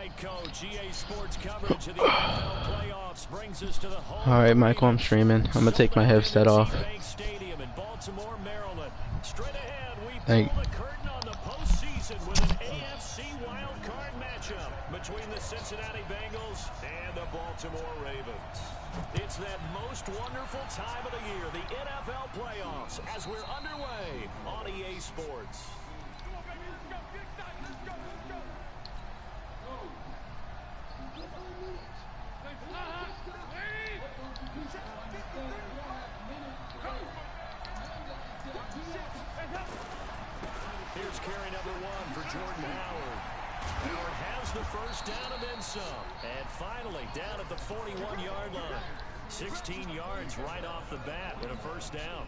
right, Coach. EA Sports coverage of the NFL playoffs brings us to the home. All right, Michael, I'm streaming. I'm gonna take my headset off. Stadium in Baltimore, Maryland. Straight ahead, we Thank pull the curtain on the postseason with an AFC wild card matchup between the Cincinnati Bengals and the Baltimore Ravens. It's that most wonderful time of the year, the NFL playoffs, as we're underway on EA Sports. Here's carry number 1 for Jordan Howard. Howard has the first down and then some. And finally, down at the 41-yard line. 16 yards right off the bat with a first down.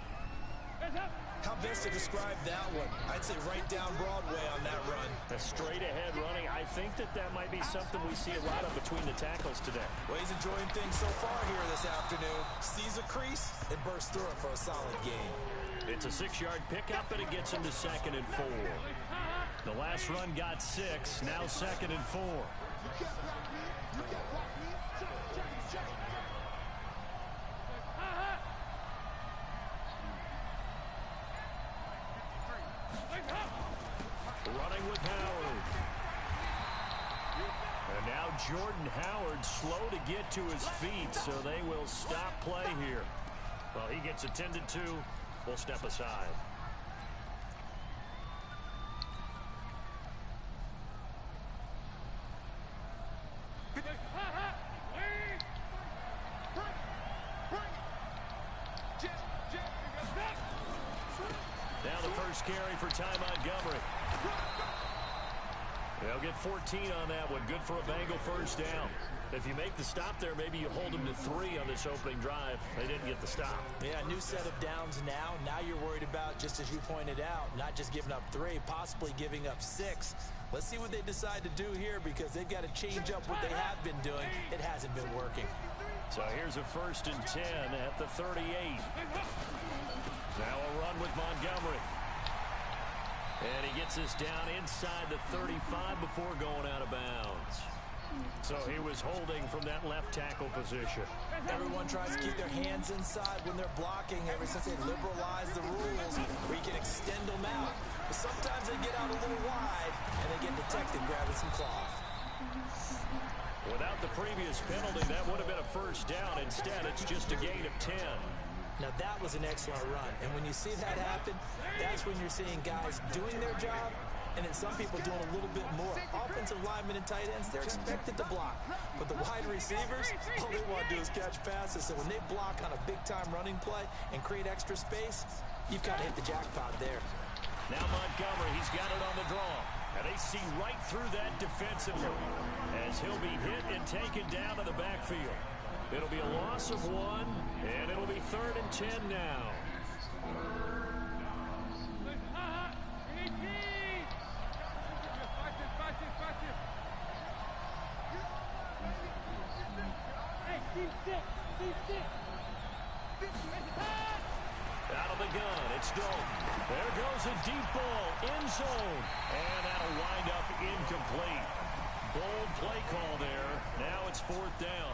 How best to describe that one? I'd say right down Broadway on that run. A straight-ahead running. I think that might be something we see a lot of between the tackles today. Well, he's enjoying things so far here this afternoon. Sees a crease and bursts through it for a solid gain. It's a 6-yard pickup, and it gets him to 2nd and 4. The last run got 6, now 2nd and 4. Running with Howard. And now Jordan Howard slow to get to his feet, so they will stop play here. Well, he gets attended to. We'll step aside. Now the first carry for Ty Montgomery. They'll get 14 on that one. Good for a Bengal first down. If you make the stop there, maybe you hold them to 3 on this opening drive. They didn't get the stop. Yeah, new set of downs now. Now you're worried about, just as you pointed out, not just giving up 3, possibly giving up 6. Let's see what they decide to do here, because they've got to change up what they have been doing. It hasn't been working. So here's a 1st and 10 at the 38. Now a run with Montgomery. And he gets us down inside the 35 before going out of bounds. So he was holding from that left tackle position. Everyone tries to keep their hands inside when they're blocking ever since they liberalized the rules where you can extend them out. But sometimes they get out a little wide and they get detected grabbing some cloth. Without the previous penalty, that would have been a first down. Instead, it's just a gain of 10. Now, that was an excellent run. And when you see that happen, that's when you're seeing guys doing their job and then some people doing a little bit more. Offensive linemen and tight ends, they're expected to block. But the wide receivers, all they want to do is catch passes. So when they block on a big-time running play and create extra space, you've got to hit the jackpot there. Now Montgomery, he's got it on the draw. And they see right through that defensively as he'll be hit and taken down to the backfield. It'll be a loss of 1, and it'll be 3rd and 10 now. Out of the gun, it's Dalton. There goes a deep ball, end zone, and that'll wind up incomplete. Bold play call there. Now it's 4th down.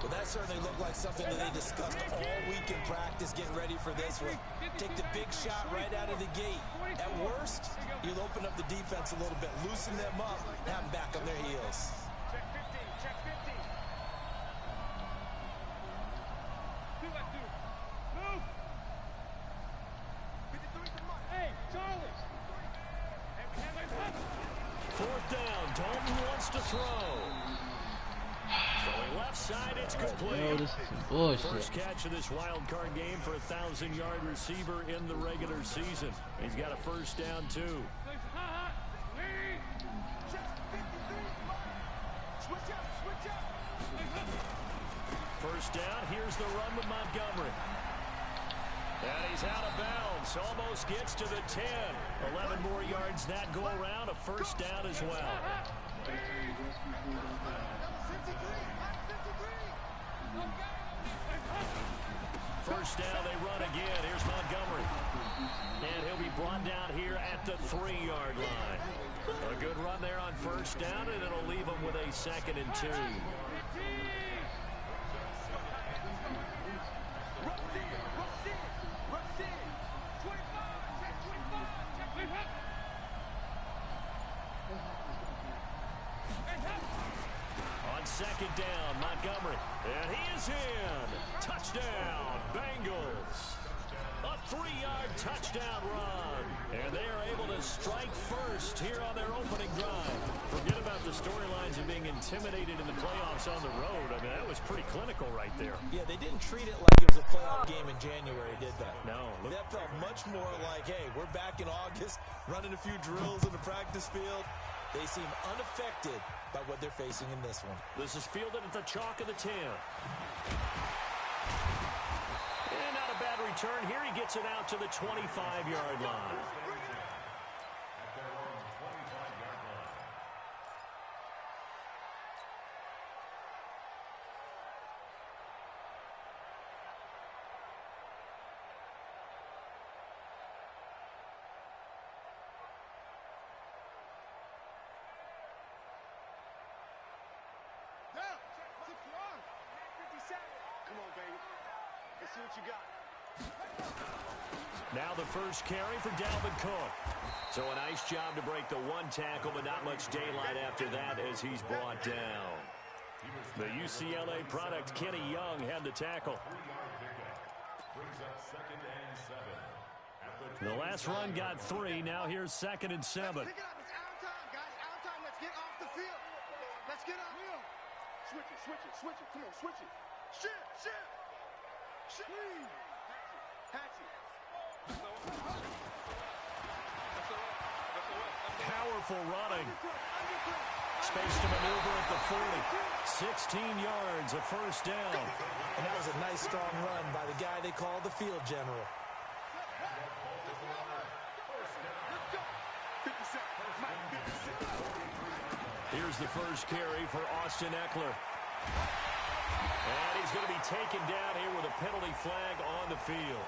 Well, that certainly looked like something that they discussed all week in practice, getting ready for this one. Take the big shot right out of the gate. At worst, you'll open up the defense a little bit, loosen them up, and have them back on their heels. Check 15, check 15. Do that, dude. Move. Hey, Charlie. 4th down, Dalton wants to throw. Throwing left side, it's complete. Yo, this is bullshit. First catch of this wild card game for a 1,000-yard receiver in the regular season. He's got a first down, too. First down, here's the run with Montgomery. And he's out of bounds, almost gets to the 10. 11 more yards that go around, a first down as well. First down, they run again. Here's Montgomery. And he'll be brought down here at the 3-yard line. A good run there on first down, and it'll leave them with a 2nd and 2. On 2nd down, Montgomery. And he is in. Touchdown, Bengals. A 3-yard touchdown run. And they are able to strike first here on their opening drive. Forget about the storylines of being intimidated in the playoffs on the road. I mean, that was pretty clinical right there. Yeah, they didn't treat it like it was a playoff game in January, did they? No. That felt much more like, hey, we're back in August, running a few drills in the practice field. They seem unaffected by what they're facing in this one. This is fielded at the chalk of the 10. And not a bad return here. He gets it out to the 25-yard line. Come on, baby. Let's see what you got. Now the first carry for Dalvin Cook. So a nice job to break the 1 tackle, but not much daylight after that as he's brought down. The UCLA product, Kenny Young, had the tackle. The last run got 3. Now here's 2nd and 7. Pick it up. It's our time, guys. Our time. Let's get off the field. Let's get up. Switch it, switch it, switch it. Come on, switch it. Shit. Patchy. Powerful running. Space to maneuver at the 40. 16 yards, a first down. And that was a nice, strong run by the guy they call the field general. 56. Here's the first carry for Austin Eckler. And he's going to be taken down here with a penalty flag on the field.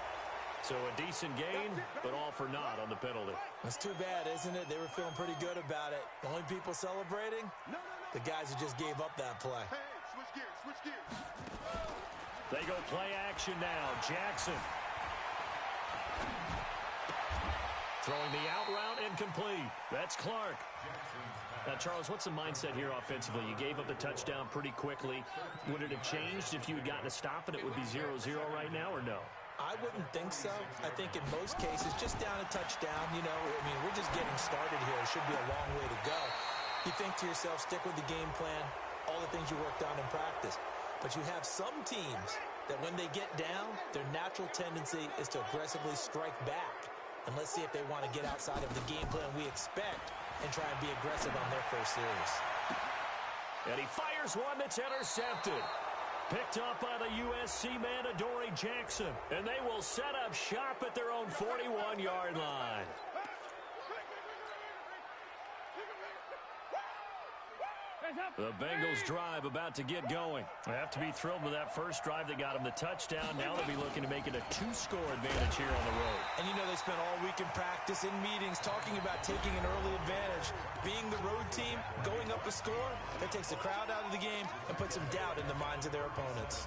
So a decent gain, but all for naught on the penalty. That's too bad, isn't it? They were feeling pretty good about it. The only people celebrating, the guys who just gave up that play. Hey, switch gears. They go play action now. Jackson. Throwing the out route incomplete. That's Clark. Now, Charles, what's the mindset here offensively? You gave up the touchdown pretty quickly. Would it have changed if you had gotten a stop and it would be 0-0 right now, or no? I wouldn't think so. I think in most cases, just down a touchdown, you know, I mean, we're just getting started here. It should be a long way to go. You think to yourself, stick with the game plan, all the things you worked on in practice. But you have some teams that when they get down, their natural tendency is to aggressively strike back. And let's see if they want to get outside of the game plan we expect and try and be aggressive on their first series. And he fires one that's intercepted. Picked up by the USC man, Adoree Jackson. And they will set up shop at their own 41-yard line. The Bengals drive about to get going. They have to be thrilled with that first drive that got them the touchdown. Now they'll be looking to make it a 2-score advantage here on the road. And you know they spent all week in practice, in meetings, talking about taking an early advantage. Being the road team, going up a score, that takes the crowd out of the game and puts some doubt in the minds of their opponents.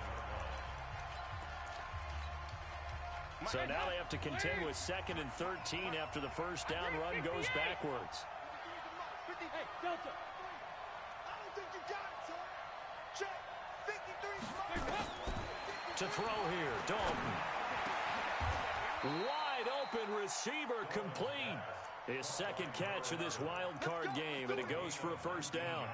So now they have to contend with 2nd and 13 after the first down run goes backwards. Hey, Delta. To throw here, Dalton. Wide open receiver complete. His second catch of this wild card game, and it goes for a first down.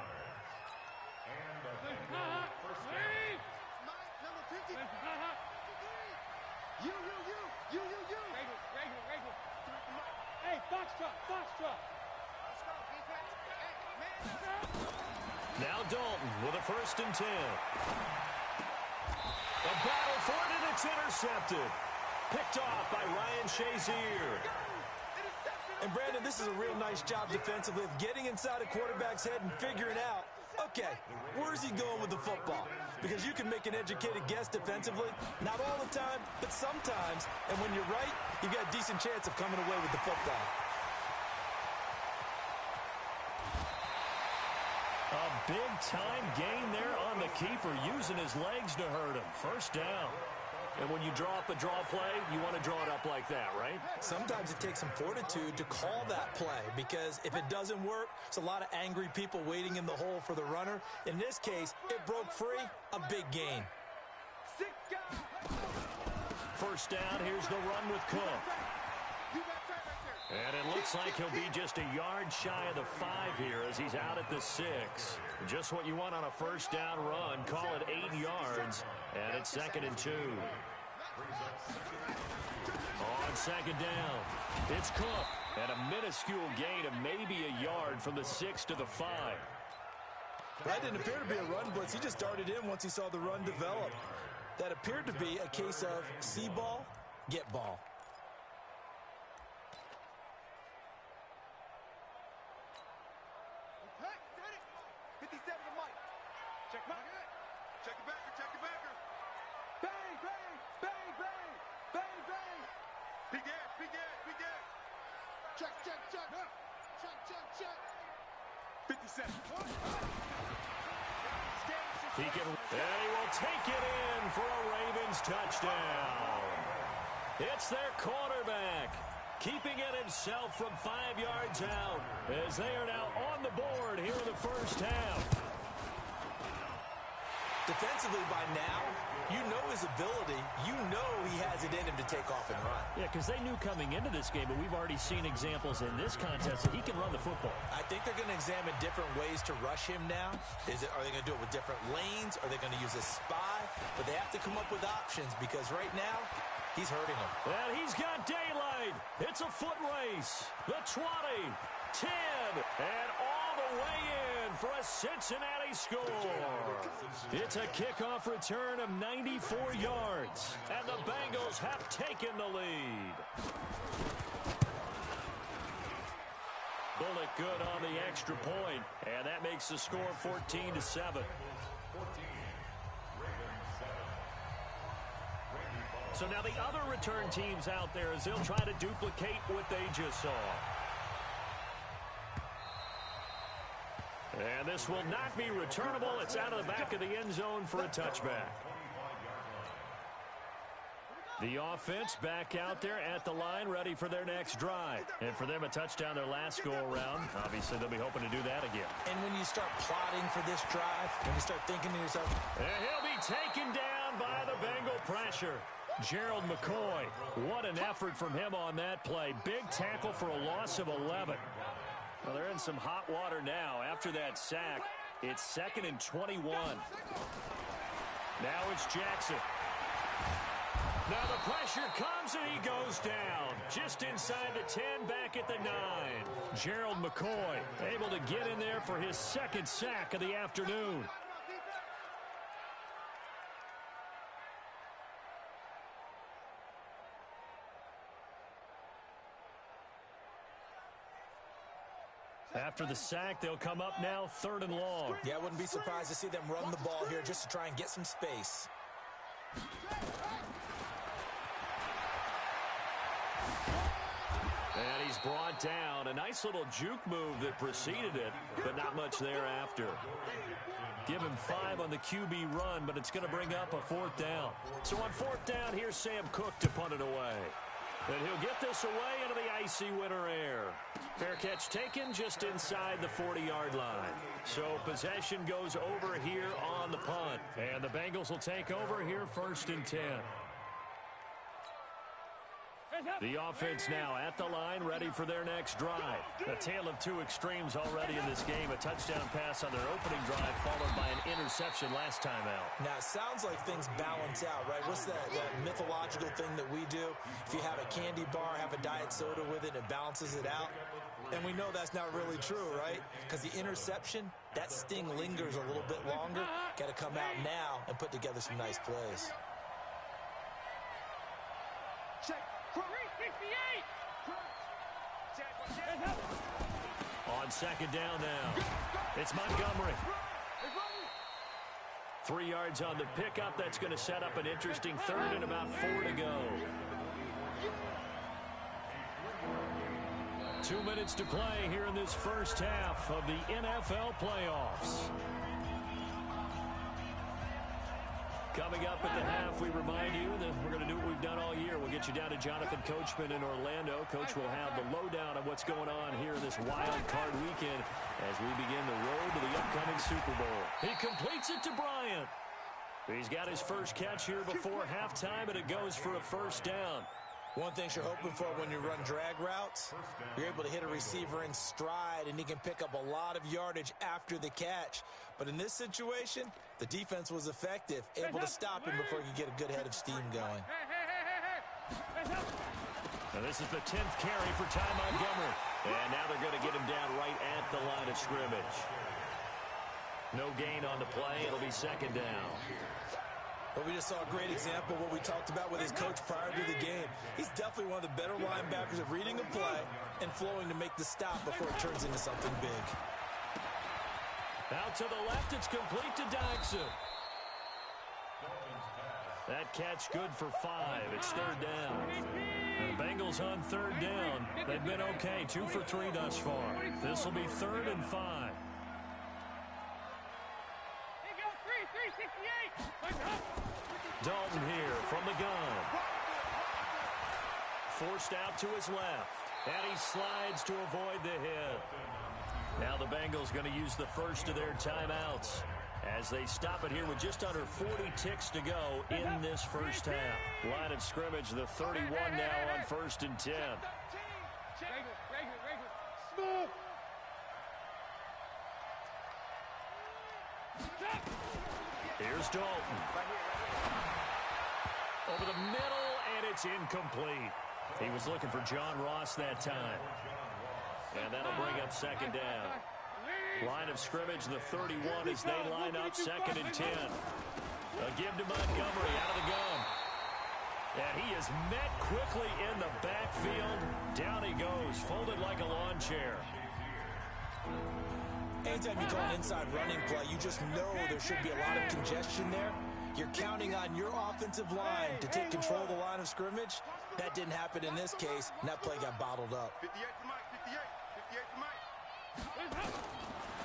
Hey, Foxtrot. Now Dalton with a 1st and 10. A battle for it, and it's intercepted. Picked off by Ryan Shazier. And Brandon, this is a real nice job defensively of getting inside a quarterback's head and figuring out, okay, where's he going with the football? Because you can make an educated guess defensively, not all the time, but sometimes. And when you're right, you've got a decent chance of coming away with the football. A big-time gain there on the keeper, using his legs to hurt him. First down. And when you draw up a draw play, you want to draw it up like that, right? Sometimes it takes some fortitude to call that play, because if it doesn't work, there's a lot of angry people waiting in the hole for the runner. In this case, it broke free, a big gain. First down, here's the run with Cook. And it looks like he'll be just a yard shy of the 5 here as he's out at the 6. Just what you want on a first down run. Call it 8 yards. And it's 2nd and 2. On second down, it's Cook. And a minuscule gain of maybe a yard from the 6 to the 5. That didn't appear to be a run blitz. He just darted in once he saw the run develop. That appeared to be a case of see ball, get ball. Check the backer, check the backer. Bang, bang, bang, bang, bang, bang. Big ass, big ass, big ass. Check, check, check. Check, check, check. 57. And he will take it in for a Ravens touchdown. It's their quarterback, keeping it himself from 5 yards out as they are now on the board here in the first half. Defensively by now, you know his ability. You know he has it in him to take off and run. Yeah, because they knew coming into this game, but we've already seen examples in this contest that he can run the football. I think they're going to examine different ways to rush him now. Are they going to do it with different lanes? Are they going to use a spy? But they have to come up with options because right now, he's hurting them. And he's got daylight. It's a foot race. The 20, 10, and all the way in for a Cincinnati score. It's a kickoff return of 94 yards, and the Bengals have taken the lead. Bullock good on the extra point, and that makes the score 14-7. So now the other return teams out there as they'll try to duplicate what they just saw. And this will not be returnable. It's out of the back of the end zone for a touchback. The offense back out there at the line, ready for their next drive. And for them, a touchdown their last go-around. Obviously, they'll be hoping to do that again. And when you start plotting for this drive, when you start thinking to yourself, and he'll be taken down by the Bengal pressure. Gerald McCoy, what an effort from him on that play. Big tackle for a loss of 11. Well, they're in some hot water now. After that sack, it's 2nd and 21. Now it's Jackson. Now the pressure comes and he goes down. Just inside the 10, back at the 9. Gerald McCoy able to get in there for his 2nd sack of the afternoon. After the sack, they'll come up now 3rd and long. Yeah, I wouldn't be surprised to see them run the ball here just to try and get some space. And he's brought down. A nice little juke move that preceded it, but not much thereafter. Give him 5 on the QB run, but it's going to bring up a 4th down. So on 4th down, here's Sam Cook to punt it away. And he'll get this away into the icy winter air. Fair catch taken just inside the 40-yard line. So possession goes over here on the punt. And the Bengals will take over here 1st and 10. The offense now at the line, ready for their next drive. A tale of 2 extremes already in this game. A touchdown pass on their opening drive, followed by an interception last time out. Now, it sounds like things balance out, right? What's that mythological thing that we do? If you have a candy bar, have a diet soda with it, it balances it out. And we know that's not really true, right? Because the interception, that sting lingers a little bit longer. Got to come out now and put together some nice plays. Check. On 2nd down now, it's Montgomery. 3 yards on the pickup. That's going to set up an interesting 3rd and about 4 to go. 2 minutes to play here in this first half of the NFL playoffs. Coming up at the half, we remind you that we're going to do what we've done all year. We'll get you down to Jonathan Coachman in Orlando. Coach will have the lowdown of what's going on here in this wild card weekend as we begin the road to the upcoming Super Bowl. He completes it to Bryant. He's got his first catch here before halftime, and it goes for a first down. One thing you're hoping for when you run drag routes, you're able to hit a receiver in stride, and he can pick up a lot of yardage after the catch. But in this situation, the defense was effective, able to stop him before he could get a good head of steam going. Now this is the 10th carry for Ty Montgomery. And now they're going to get him down right at the line of scrimmage. No gain on the play. It'll be second down. But we just saw a great example of what we talked about with his coach prior to the game. He's definitely one of the better linebackers at reading a play and flowing to make the stop before it turns into something big. Out to the left, it's complete to Dykson. That catch good for 5. It's third down. The Bengals on third down. They've been okay, 2 for 3 thus far. This will be 3rd and 5. Dalton here from the gun. Forced out to his left. And he slides to avoid the hit. Now the Bengals going to use the first of their timeouts as they stop it here with just under 40 ticks to go in this first half. Line of scrimmage, the 31 now on 1st and 10. Here's Dalton. Over the middle, and it's incomplete. He was looking for John Ross that time. And that'll bring up second down. Line of scrimmage, the 31 as they line up 2nd and 10. A give to Montgomery out of the gun. And he is met quickly in the backfield. Down he goes, folded like a lawn chair. Anytime you call an inside running play, you just know there should be a lot of congestion there. You're counting on your offensive line to take control of the line of scrimmage. That didn't happen in this case, and that play got bottled up. 58 to Mike, 58 to Mike.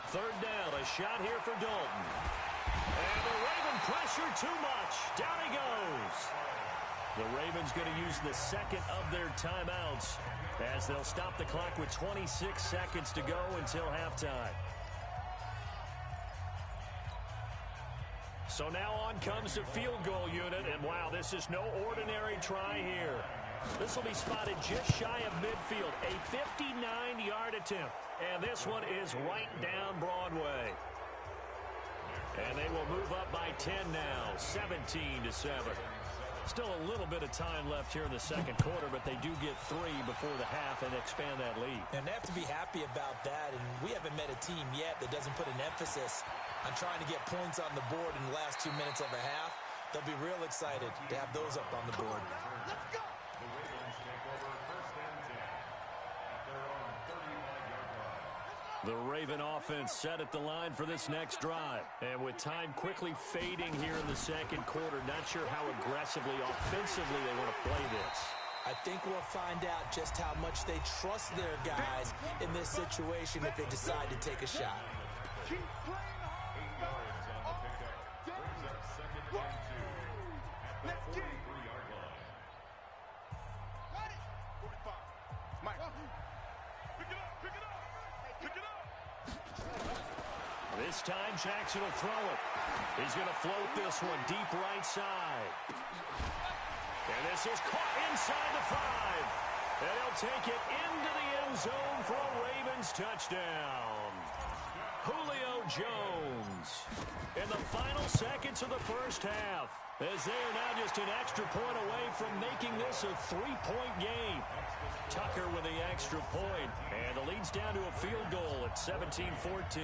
Third down, a shot here for Dalton. And the Raven pressure too much. Down he goes. The Ravens going to use the second of their timeouts as they'll stop the clock with 26 seconds to go until halftime. So now on comes the field goal unit, and wow, this is no ordinary try here. This will be spotted just shy of midfield, a 59-yard attempt, and this one is right down Broadway. And they will move up by 10 now, 17-7. Still a little bit of time left here in the second quarter, but they do get 3 before the half and expand that lead. And they have to be happy about that, and we haven't met a team yet that doesn't put an emphasis on trying to get points on the board in the last 2 minutes of a half. They'll be real excited to have those up on the board. Let's go. The Raven offense set at the line for this next drive. And with time quickly fading here in the second quarter, not sure how aggressively, offensively they want to play this. I think we'll find out just how much they trust their guys in this situation if they decide to take a shot. Keep playing hard. Brings up 2nd and 2 at the 43-yard line. Got it. 45. Mike. Pick it up. Pick it up. Pick it up. This time Jackson will throw it. He's going to float this one deep right side. And this is caught inside the 5. And he'll take it into the end zone for a Ravens touchdown. Julio Jones in the final seconds of the first half, as they are now just an extra point away from making this a 3-point game. Tucker with the extra point, and the lead's down to a field goal at 17-14.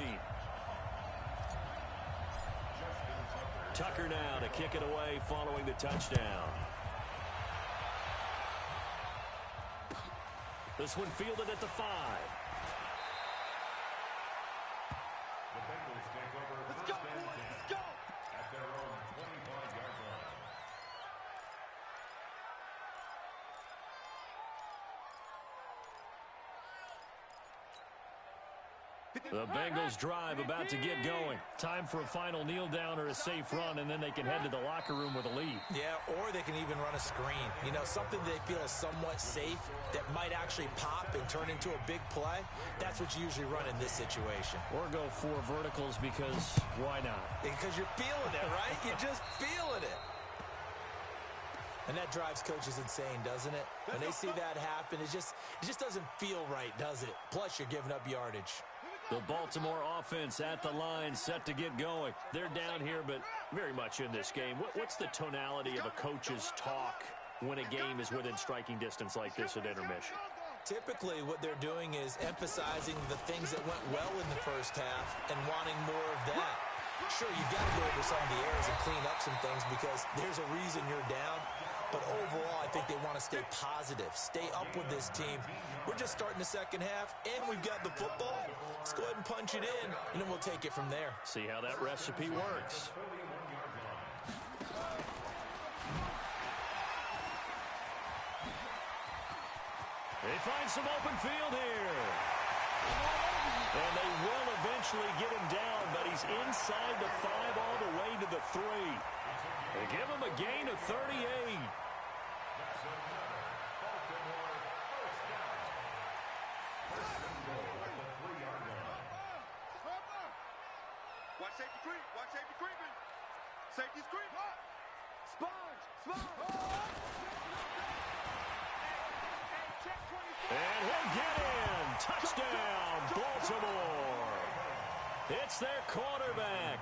Tucker now to kick it away following the touchdown. This one fielded at the 5. Let's go, boys. Let's go. At their own 25-yard line. The Bengals drive about to get going. Time for a final kneel down or a safe run, and then they can head to the locker room with a lead. Yeah, or they can even run a screen. You know, something they feel is somewhat safe that might actually pop and turn into a big play. That's what you usually run in this situation. Or go 4 verticals because why not? Because you're feeling it, right? You're just feeling it. And that drives coaches insane, doesn't it? When they see that happen, it just doesn't feel right, does it? Plus, you're giving up yardage. The Baltimore offense at the line, set to get going. They're down here, but very much in this game. What's the tonality of a coach's talk when a game is within striking distance like this at intermission? Typically, what they're doing is emphasizing the things that went well in the first half and wanting more of that. Sure, you've got to go over some of the errors and clean up some things because there's a reason you're down. But overall, I think they want to stay positive, stay up with this team. We're just starting the second half, and we've got the football. Let's go ahead and punch it in, and then we'll take it from there. See how that recipe works. They find some open field here. And they will eventually get him down, but he's inside the 5 all the way to the 3. They give him a gain of 38. Watch safety creep. Watch safety creeping. Safety's creeping. Sponge. And he'll get in. Touchdown, Baltimore. It's their quarterback,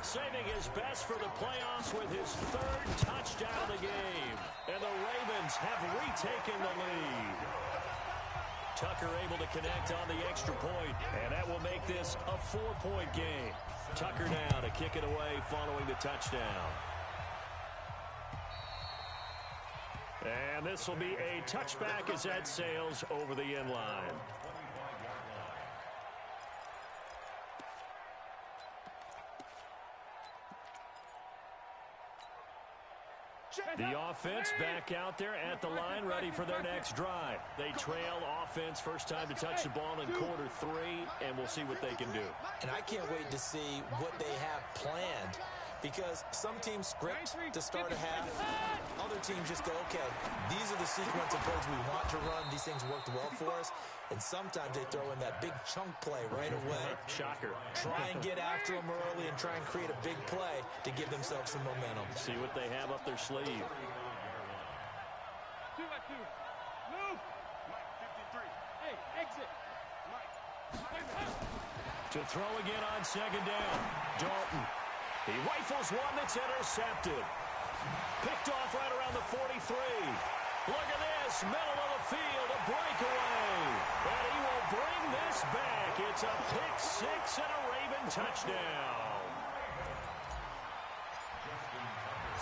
saving his best for the playoffs with his 3rd touchdown of the game. And the Ravens have retaken the lead. Tucker able to connect on the extra point, and that will make this a 4-point game. Tucker now to kick it away following the touchdown. And this will be a touchback as that sails over the end line. The offense back out there at the line, ready for their next drive. They trail offense, first time to touch the ball in quarter 3, and we'll see what they can do. And I can't wait to see what they have planned, because some teams script to start a half. Other teams just go, okay, these are the sequence of plays we want to run. These things worked well for us. And sometimes they throw in that big chunk play right away. Shocker. Try and get after them early and try and create a big play to give themselves some momentum. See what they have up their sleeve. 2-2. Move. Mike 53. Hey, exit. Mike. To throw again on second down. Dalton. He rifles one that's intercepted. Picked off right around the 43. Look at this, middle of the field, a breakaway. And he will bring this back. It's a pick 6 and a Raven touchdown.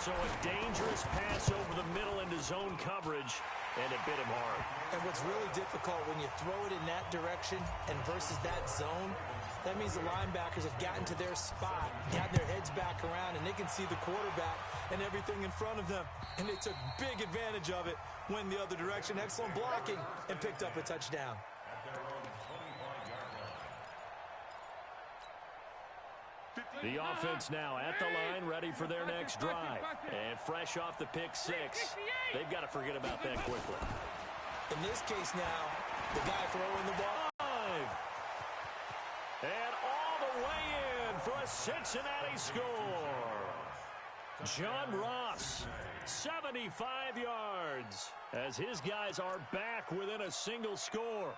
So a dangerous pass over the middle into zone coverage, and it bit him hard. And what's really difficult when you throw it in that direction and versus that zone, that means the linebackers have gotten to their spot, gotten their heads back around, and they can see the quarterback and everything in front of them. And they took big advantage of it, went the other direction, excellent blocking, and picked up a touchdown. The offense now at the line, ready for their next drive. And fresh off the pick 6, they've got to forget about that quickly. In this case now, the guy throwing the ball. And all the way in for a Cincinnati score. John Ross, 75 yards, as his guys are back within a single score.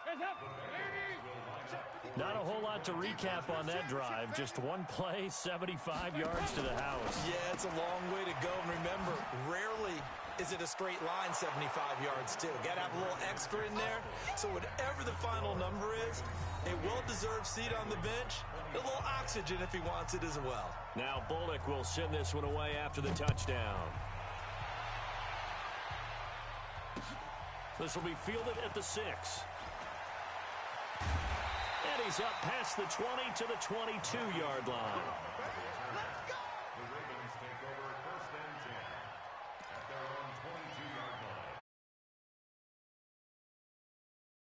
Not a whole lot to recap on that drive. Just one play, 75 yards to the house. Yeah, it's a long way to go. And remember, rarely is it a straight line 75 yards, too. Got to have a little extra in there. So whatever the final number is, a well-deserved seat on the bench, a little oxygen if he wants it as well. Now Bullock will send this one away after the touchdown. This will be fielded at the 6. And he's up past the 20 to the 22-yard line.